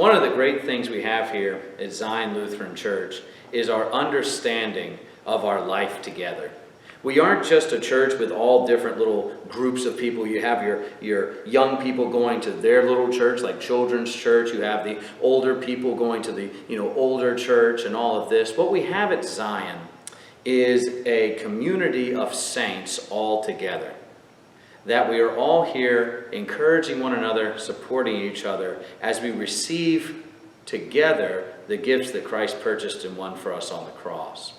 one of the great things we have here at Zion Lutheran Church is our understanding of our life together. We aren't just a church with all different little groups of people. You have your young people going to their little church, like children's church. You have the older people going to the older church and all of this. What we have at Zion is a community of saints all together. That we are all here encouraging one another, supporting each other as we receive together the gifts that Christ purchased and won for us on the cross.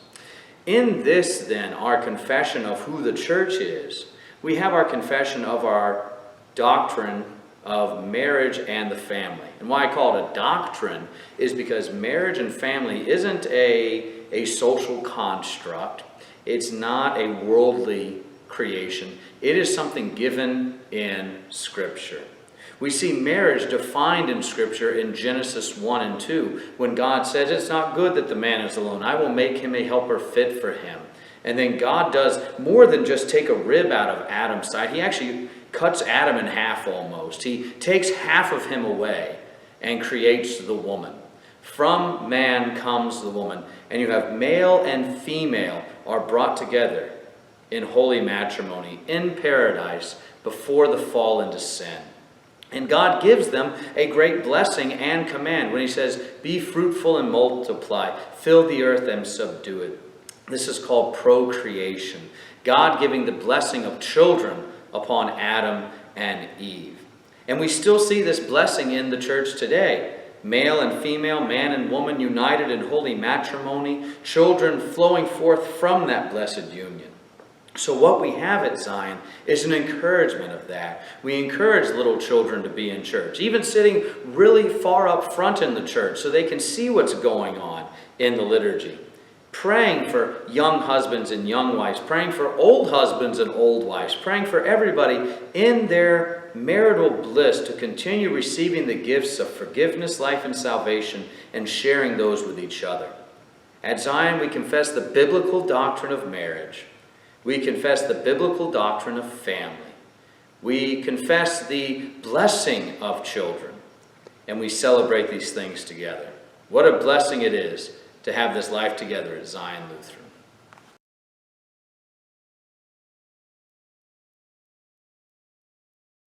In this, then, our confession of who the church is, we have our confession of our doctrine of marriage and the family. And why I call it a doctrine is because marriage and family isn't a social construct. It's not a worldly creation. It is something given in Scripture. We see marriage defined in Scripture in Genesis 1 and 2, when God says, "It's not good that the man is alone. I will make him a helper fit for him." And then God does more than just take a rib out of Adam's side. He actually cuts Adam in half almost. He takes half of him away and creates the woman. From man comes the woman. And you have male and female are brought together in holy matrimony in paradise before the fall into sin. And God gives them a great blessing and command when he says, "Be fruitful and multiply, fill the earth and subdue it." This is called procreation. God giving the blessing of children upon Adam and Eve. And we still see this blessing in the church today. Male and female, man and woman united in holy matrimony, children flowing forth from that blessed union. So what we have at Zion is an encouragement of that. We encourage little children to be in church, even sitting really far up front in the church so they can see what's going on in the liturgy. Praying for young husbands and young wives, praying for old husbands and old wives, praying for everybody in their marital bliss to continue receiving the gifts of forgiveness, life, and salvation, and sharing those with each other. At Zion, we confess the biblical doctrine of marriage. We confess the biblical doctrine of family. We confess the blessing of children. And we celebrate these things together. What a blessing it is to have this life together at Zion Lutheran.